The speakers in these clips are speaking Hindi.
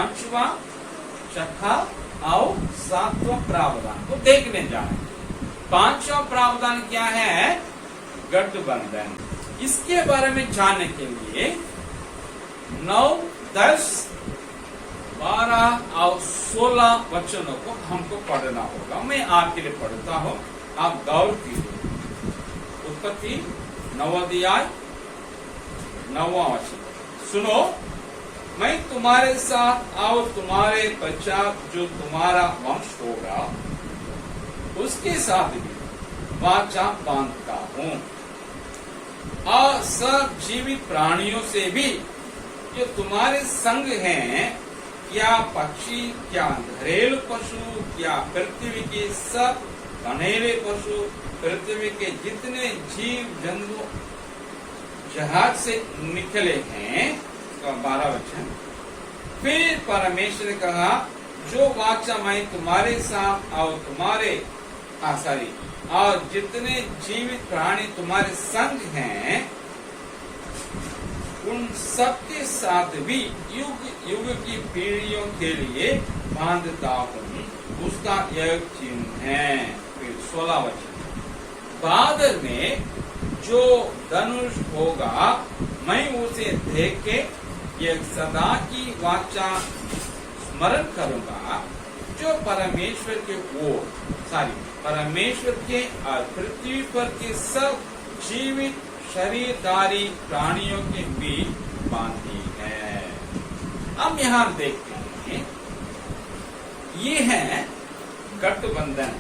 पांचवा, छठा और सातवां प्रावधान को देखने जा रहे हैं। पांचवा प्रावधान क्या है? गठबंधन। इसके बारे में जानने के लिए 9, 10, 12 और 16 वचनों को हमको पढ़ना होगा। मैं आपके लिए पढ़ता हूँ, आप गौर कीजिए। उत्पत्ति 9 अध्याय 9वां वचन, सुनो, मैं तुम्हारे साथ और तुम्हारे पश्चात जो तुम्हारा वंश होगा उसके साथ भी वाचा बांधता हूँ, और सब जीवित प्राणियों से भी जो तुम्हारे संग हैं, क्या पक्षी, क्या घरेलू पशु, क्या पृथ्वी के सब बनेले पशु, पृथ्वी के जितने जीव जंतु जहाज से निकले हैं। 12 वचन, फिर परमेश्वर ने कहा, जो वाचा मैं तुम्हारे साथ और तुम्हारे और जितने जीवित प्राणी तुम्हारे संग हैं उन सबके साथ भी युग युग की पीढ़ियों के लिए बांधता हूँ, उसका यह चिन्ह है। फिर 16 वचन, बादल में जो धनुष होगा मैं उसे देख के यह सदा की वाचा स्मरण करूंगा, जो परमेश्वर के और पृथ्वी पर के सब जीवित शरीरधारी प्राणियों के बीच बांधी है। अब यहाँ देखते हैं, ये है गठबंधन।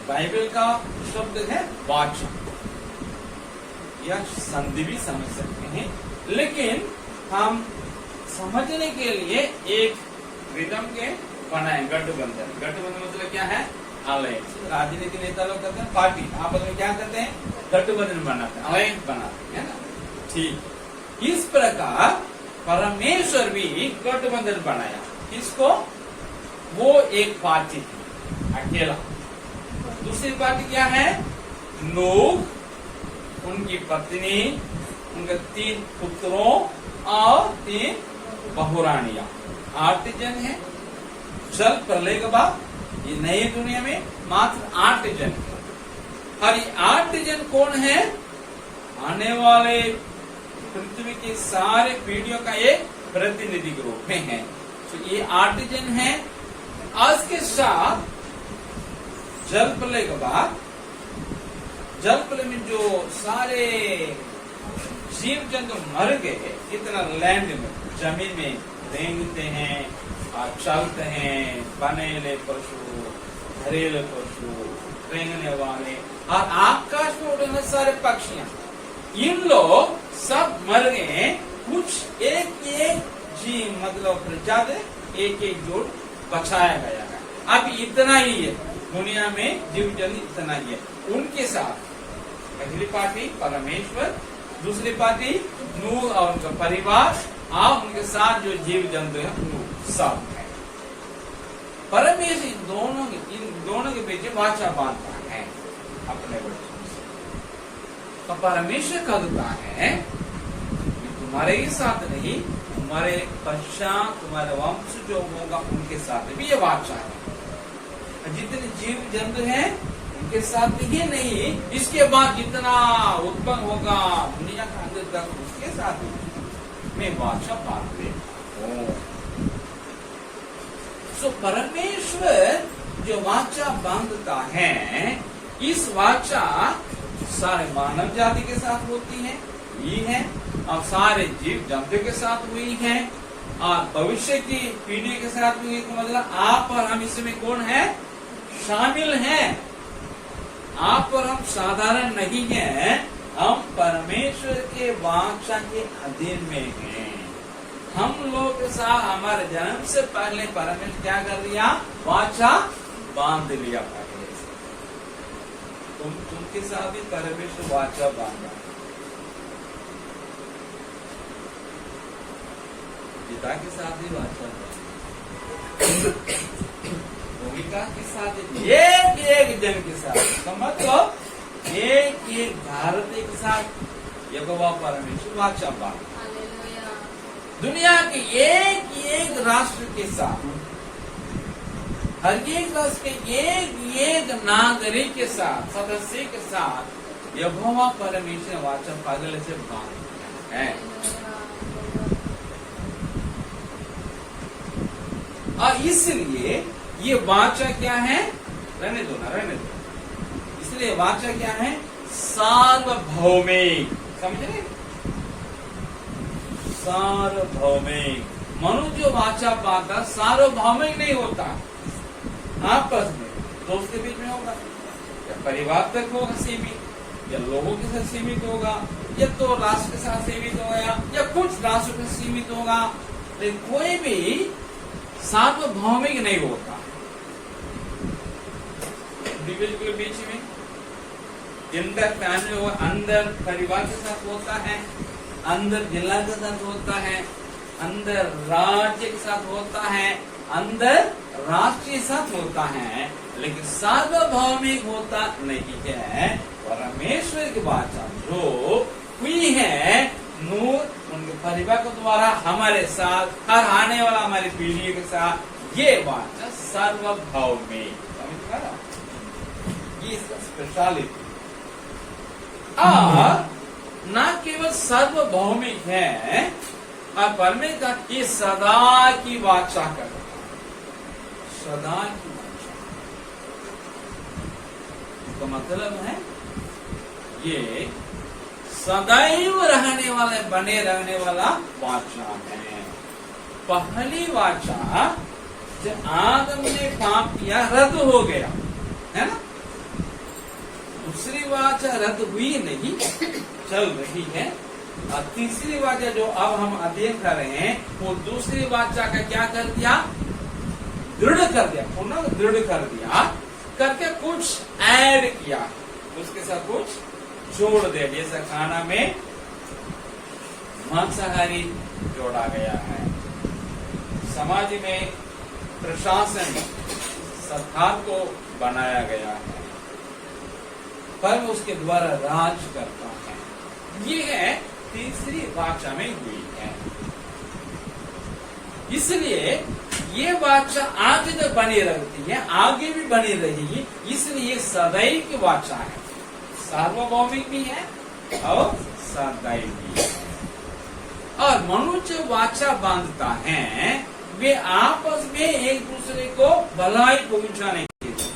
बाइबल का शब्द है वाचा, या संधि भी समझ सकते हैं, लेकिन हम समझने के लिए एक रिदम के बनाए। गठबंधन, गठबंधन मतलब क्या है? अलायंस। राजनीति नेता लोग करते हैं पार्टी, आपस में क्या करते हैं? गठबंधन बनाते हैं, अलायंस बनाते हैं ना। ठीक इस प्रकार परमेश्वर भी गठबंधन बनाया। किसको? वो एक पार्टी थी अकेला। दूसरी पार्टी क्या है? नूह, उनकी पत्नी, उनके 3 पुत्रों और 3 बहुरानियां, 8 जन है। जल प्रलय के बाद ये नई दुनिया में मात्र 8 जन है। और ये 8 जन कौन है? आने वाले पृथ्वी के सारे पीढ़ियों का एक प्रतिनिधि के रूप में है। तो ये 8 जन है। आज के साथ जल प्रलय के बाद, जल प्रलय में जो सारे जीव जंतु मर गए, इतना लैंड में, जमीन में रेंगते हैं और चलते हैं, बनेले पशु, घरेलू पशु, रेंगने वाले और आकाश में उड़ने सारे पक्षियां, इन लोग सब मर गए। कुछ एक जीव मतलब प्रजाति एक जोड़ बचाया गया है। अब इतना ही है दुनिया में, जीव जंतु इतना ही है। उनके साथ पहली पार्टी परमेश्वर, दूसरी पार्टी नूह और उनका परिवार, और उनके साथ जो जीव जंतु है वो सब है। परमेश्वर इन दोनों के बीच वाचा बांधता है अपने बच्चों से। तो परमेश्वर कहता है तुम्हारे ही साथ नहीं, तुम्हारे पश्चात तुम्हारे वंश जो होगा उनके साथ भी ये वाचा है। जितने जीव जंतु हैं उनके साथ भी ये नहीं, इसके बाद जितना उत्पन्न होगा दुनिया का अंत तक उसके साथ भी मैं वाचा बांधते हूँ। सो परमेश्वर जो वाचा बांधता है, इस वाचा सारे मानव जाति के साथ होती है, ये है, और सारे जीव जंतु के साथ हुई है, और भविष्य की पीढ़ी के साथ हुई। मतलब आप और हम इसमें कौन है? शामिल हैं। आप और हम साधारण नहीं हैं, हम परमेश्वर के वाचा के अधीन में हैं। हम लोग के साथ हमारे जन्म से पहले परमेश्वर क्या कर दिया? वाचा बांध लिया पहले से। तुमके साथ भी परमेश्वर वाचा बांधा। पिता के साथ भी वाचा बांधा, भूमिका के साथ, एक जन के साथ, समझ लो, एक भारत के साथ यहोवा परमेश्वर वाचा बांधा। दुनिया के एक एक राष्ट्र के साथ, हर एक राष्ट्र के एक एक नागरिक के साथ, सदस्य के साथ यहोवा परमेश्वर वाचा पागल से बांध है। और इसलिए ये वाचा क्या है? रहने दो ना, रहने दो। इसलिए वाचा क्या है? सार्वभौमिक। समझ रहे? सार्वभौमिक। मनुष्य जो वाचा बांधता सार्वभौमिक नहीं होता, आपस में दोस्त के बीच में होगा, या परिवार तक होगा सीमित, या लोगों के साथ सीमित होगा, या तो राष्ट्र के साथ सीमित होगा, या कुछ राष्ट्र के सीमित होगा, लेकिन कोई भी सार्वभौमिक नहीं होता। इंडिविजुअल के बीच में, इंटर फैमिली होगा, अंदर परिवार के साथ होता है, अंदर जिला के साथ होता है, अंदर राज्य के साथ होता है, अंदर राष्ट्र के साथ होता है, लेकिन सार्वभौमिक होता नहीं है। परमेश्वर की वाचा जो हुई है नूर उनके परिवार के द्वारा हमारे साथ, हर आने वाला हमारी पीढ़ी के साथ, ये वाचा सार्वभौमिक। समझ पा रहा? ये इसका स्पेशलिटी। और न केवल सार्वभौमिक है, और परमेश्वर ये सदा की वाचा करता है, सदा की वाचा। इसका मतलब है ये सदैव रहने वाले, बने रहने वाला वाचा है। पहली वाचा जब आदम ने पाप किया रद्द हो गया, है ना? दूसरी वाचा रद्द हुई नहीं, चल रही है। और तीसरी वाचा जो अब हम अध्ययन कर रहे हैं, वो दूसरी वाचा का क्या कर दिया? दृढ़ कर दिया, पुनः दृढ़ कर दिया, करके कुछ ऐड किया, उसके साथ कुछ जोड़ दिया। जैसा खाना में मांसाहारी जोड़ा गया है, समाज में प्रशासन सरकार को बनाया गया है, पर उसके द्वारा राज करता है। ये है तीसरी वाचा में हुई है। इसलिए ये वाचा आगे तक बनी रहती है, आगे भी बनी रहेगी, इसलिए सदैव की वाचा है। सार्वभौमिक भी है और सदैव भी है। और मनुष्य वाचा बांधता है, वे आपस में एक दूसरे को भलाई पहुंचाने के लिए,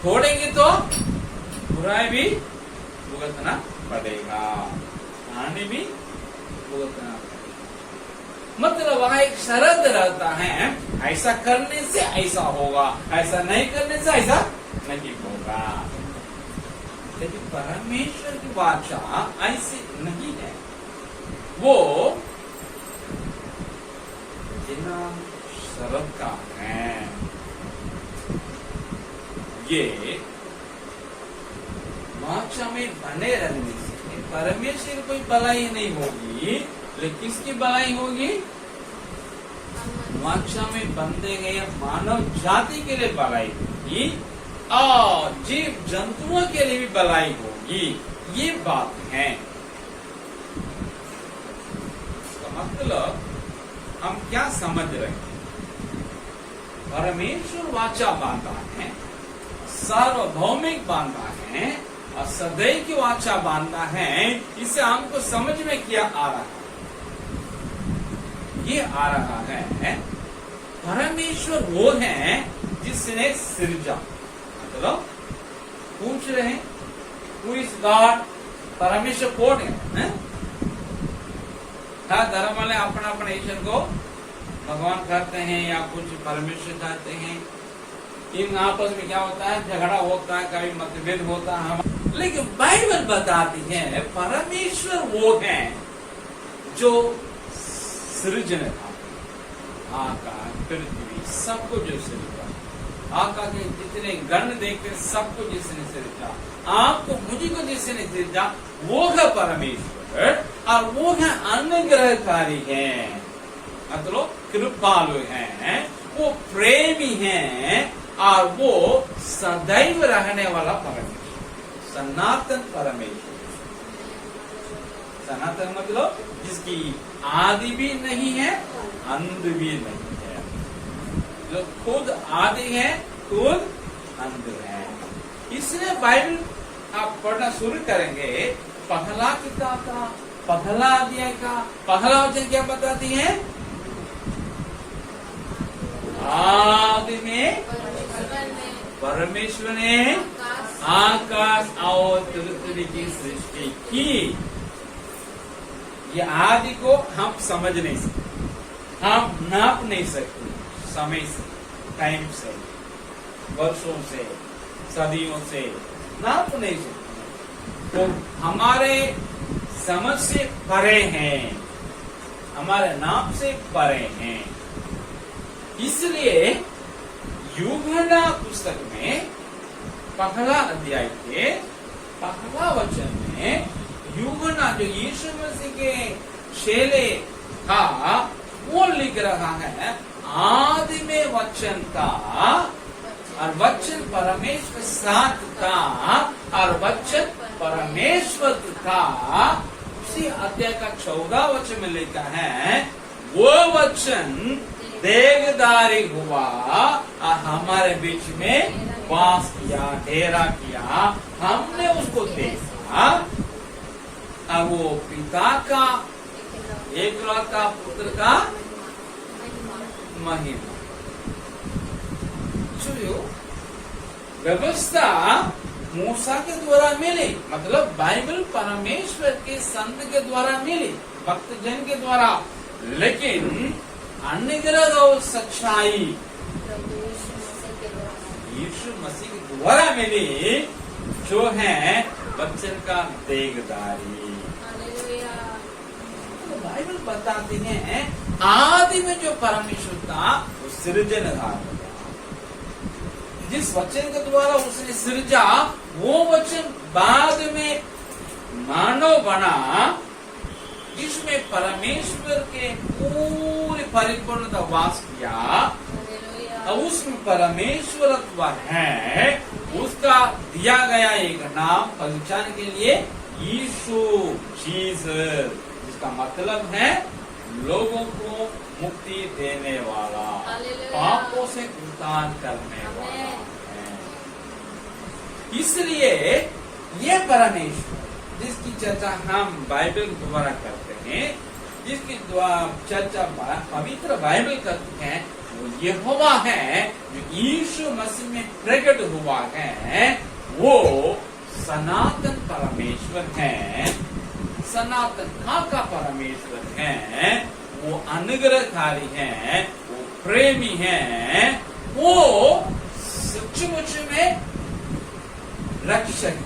छोड़ेंगे तो बुराई भी भुगतना पड़ेगा, हानि भी भुगतना पड़ेगा। मतलब वहां एक शर्त रहता है, ऐसा करने से ऐसा होगा, ऐसा नहीं करने से ऐसा नहीं होगा। लेकिन परमेश्वर की वाचा ऐसी नहीं है। वो बिना शर्त का है। ये वाचा में बने रहने से परमेश्वर कोई भलाई नहीं होगी, लेकिन किसकी भलाई होगी? वाचा में बंधे गए मानव जाति के लिए भलाई होगी और जीव जंतुओं के लिए भी भलाई होगी। ये बात है। इसका मतलब हम क्या समझ रहे हैं? परमेश्वर वाचा बांधा है, सार्वभौमिक बांधा है और सदैव की वाचा बांधा है। इससे हमको समझ में क्या आ रहा है? ये आ रहा है परमेश्वर वो है जिसने सृजा। मतलब पूछ रहे हैं हु इज गॉड? परमेश्वर कौन है? हर धर्म वाले अपना अपना ईश्वर को भगवान कहते हैं या कुछ परमेश्वर कहते हैं। इन आपस में क्या होता है? झगड़ा होता है, कभी मतभेद होता है। लेकिन बाइबल बताती है परमेश्वर वो है जो सृजन आकाश पृथ्वी सबको जो सृजा, आकाश के जितने गण देखते सबको जिसने सृजा, आपको मुझे को जिसने सृजा वो है परमेश्वर। और वो है अनुग्रहकारी है, मतलब कृपालु है, वो प्रेमी है और वो सदैव रहने वाला परमेश्वर, सनातन परमेश्वर। सनातन मतलब जिसकी आदि भी नहीं है, अंत भी नहीं है, जो खुद आदि है, खुद अंत है। इसलिए बाइबल आप पढ़ना शुरू करेंगे, पहला किताब का पहला अध्याय का पहला वचन क्या बताती है? आदि में परमेश्वर ने आकाश और पृथ्वी की सृष्टि की। ये आदि को हम समझ नहीं सकते, हम नाप नहीं सकते, समय से, टाइम से, वर्षों से, सदियों से नाप नहीं सकते। तो हमारे समझ से परे हैं, हमारे नाप से परे हैं। इसलिए यूहन्ना पुस्तक में पहला अध्याय के पहला वचन में यूहन्ना जो यीशु मसीह के चेले था वो लिख रहा है, आदि में वचन था और वचन परमेश्वर के साथ था और वचन परमेश्वर था। उसी अध्याय का 14 वचन में लिखा है, वो वचन देहधारी हुआ और हमारे बीच में वास किया, डेरा किया, हमने उसको देखा और वो पिता का एकलौता पुत्र का महिमा। व्यवस्था मूसा के द्वारा मिली, मतलब बाइबल परमेश्वर के संत के द्वारा मिली, भक्त जन के द्वारा, लेकिन अनुग्रह और सच्चाई यीशु मसीह के द्वारा मिली, जो है वचन का देहधारी। तो बाइबल बताती है आदि में जो परमेश्वर था वो सृजनहार, जिस वचन के द्वारा उसने सृजा वो वचन बाद में मानव बना, जिसमें परमेश्वर के पूरी परिपूर्णता वास किया और उसमें परमेश्वरत्व है। उसका दिया गया एक नाम पहचान के लिए यीशु, जीसस, जिसका मतलब है लोगों को मुक्ति देने वाला, पापों से उद्धार करने वाला है। इसलिए ये परमेश्वर जिसकी चर्चा हम बाइबल द्वारा करते हैं, जिसकी चर्चा पवित्र बाइबल करते हैं, वो यहोवा है जो यीशु मसीह में प्रकट हुआ है। वो सनातन परमेश्वर है, सनातन का परमेश्वर है, वो अनुग्रहकारी है, वो प्रेमी है, वो सचमुच में रक्षक,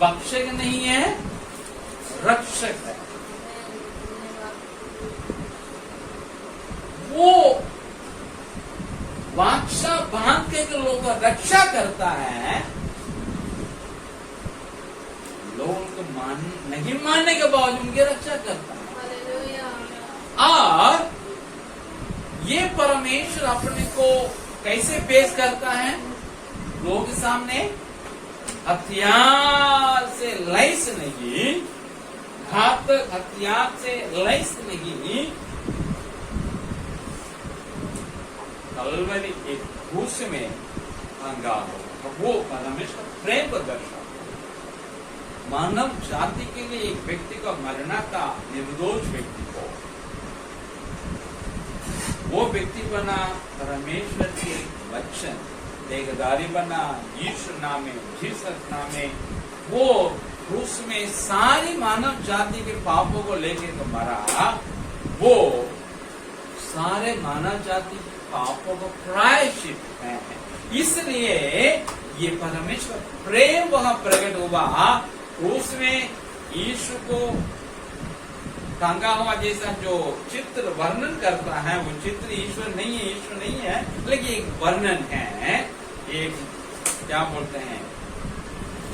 भक्षक नहीं है, रक्षक है। वो वाचा बांध के लोगों का रक्षा करता है, लोग उनको नहीं मानने के बावजूद उनकी रक्षा करता है। और ये परमेश्वर अपने को कैसे पेश करता है लोगों के सामने? हथियार से लैस नहीं, घातक हथियार से लैस नहीं, कलवरी एक क्रूस में टंगा हो, वो परमेश्वर प्रेम को दर्शाता। मानव जाति के लिए एक व्यक्ति को मरना था, निर्दोष व्यक्ति को, वो व्यक्ति बना परमेश्वर के वचन, देहधारी बना यीशु नामे, जीसस नामे। वो क्रूस में सारी मानव जाति के पापों को लेकर तो मरा, वो सारे मानव जाति के पापों को प्रायश्चित है। इसलिए ये परमेश्वर प्रेम वहां प्रकट हुआ। उसमें यीशु को टांगा हुआ जैसा जो चित्र वर्णन करता है, वो चित्र ईश्वर नहीं है, ईश्वर नहीं है, लेकिन एक वर्णन है, एक क्या बोलते हैं,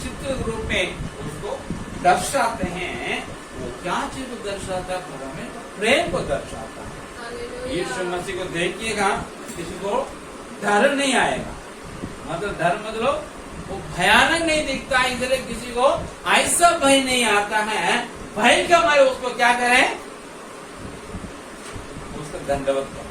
चित्र रूप में उसको दर्शाते हैं। वो क्या चीज को दर्शाता है? प्रेम को दर्शाता है। यीशु मसीह को देखिएगा, किसी को डर नहीं आएगा, मतलब डर मतलब वो भयानक नहीं दिखता, इसलिए किसी को ऐसा भय नहीं आता है। भय का मारे उसको क्या करें, उसका दंडवत करें।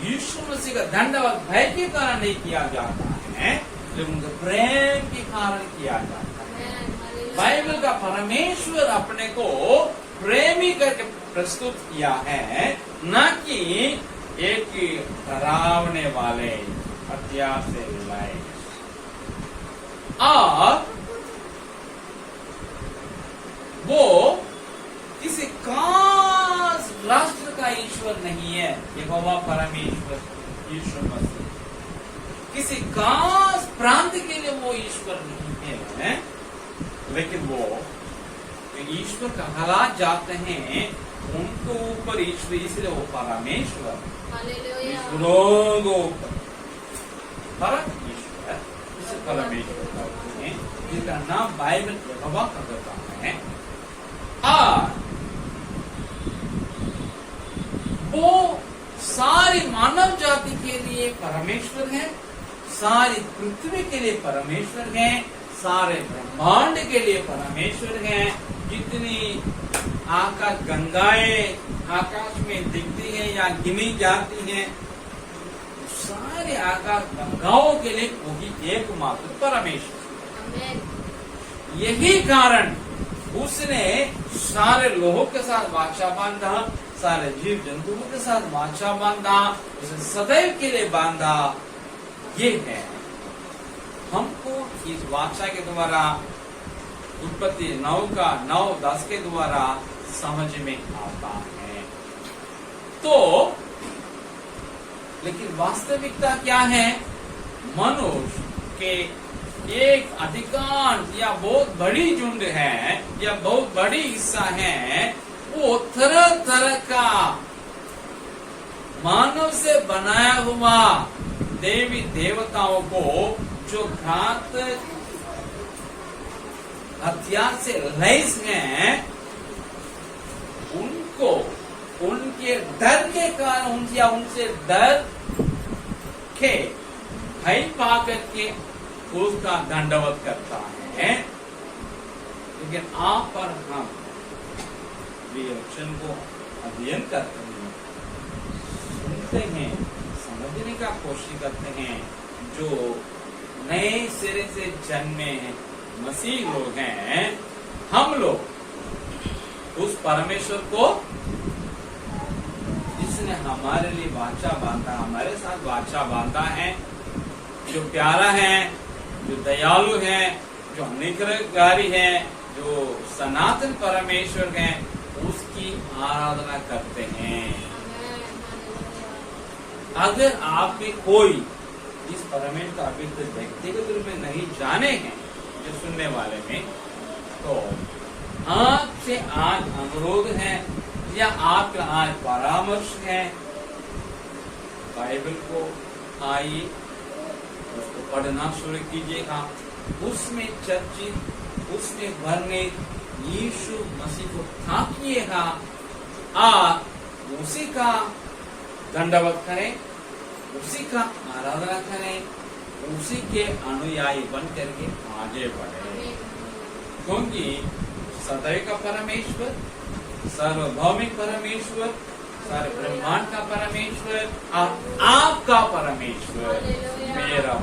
यीशु मसीह का दंडवत भय के कारण नहीं किया जाता है, लेकिन उनके प्रेम के कारण किया जाता है। बाइबल का परमेश्वर अपने को प्रेमी करके प्रस्तुत किया है, न कि एक डरावने वाले हथियार से लाए। और वो किसी खास राष्ट्र का ईश्वर नहीं है, यहोवा परमेश्वर यीशु मसीह किसी खास प्रांत के लिए वो ईश्वर नहीं है, लेकिन वो ईश्वर कहला जाते हैं, उनको ऊपर ईश्वर, इसलिए वो परमेश्वर ईश्वरों को परम ईश्वर, इसे परमेश्वर कहते हैं, जिसका नाम बाइबल यहोवा का देता है। और वो सारी मानव जाति के लिए परमेश्वर है, सारी पृथ्वी के लिए परमेश्वर है, सारे ब्रह्मांड के लिए परमेश्वर है। जितनी आकाश गंगाएं आकाश में दिखती हैं या गिनी जाती हैं, सारे आकाश गंगाओं के लिए वही एकमात्र परमेश्वर। यही कारण उसने सारे लोगों के साथ वाचा बांधा, सारे जीव जंतुओं के साथ वाचा बांधा, उसे सदैव के लिए बांधा। ये है हमको इस वाचा के द्वारा उत्पत्ति 9 का 9-10 के द्वारा समझ में आता है। तो लेकिन वास्तविकता क्या है, मनुष्य के एक अधिकांश या बहुत बड़ी झुंड है या बहुत बड़ी हिस्सा है, वो तरह तरह का मानव से बनाया हुआ देवी देवताओं को जो घातक हथियार से लैस हैं, उनको उनके डर के कारण या उनसे डर के भय पा करके उसका दंडवत करता है। लेकिन आप पर हम वचन को अध्ययन करते हैं, सुनते हैं, समझने का कोशिश करते हैं, जो नए सिरे से जन्मे हैं मसीह लोग हैं, हम लोग उस परमेश्वर को जिसने हमारे लिए वाचा बांधा, हमारे साथ वाचा बांधा है, जो प्यारा है, जो दयालु है, जो अनुग्रहकारी है, जो सनातन परमेश्वर है, उसकी आराधना करते हैं। अगर आप में कोई इस परमेश्वर का अभी तक व्यक्तिगत रूप में नहीं जाने हैं, जो सुनने वाले में, तो आपसे आज अनुरोध है या आपका आज परामर्श है, बाइबल को आइए उसको पढ़ना शुरू कीजिएगा, उसमें चर्चित, उसमें वर्णित यीशु मसीह को थाकिएगा, आप उसी का दंडवत करें, उसी का आराधना करें, उसी के अनुयायी बन करके आगे बढ़े, क्योंकि सदैव का परमेश्वर, सार्वभौमिक परमेश्वर, सारे ब्रह्मांड का परमेश्वर और आपका परमेश्वर मेरा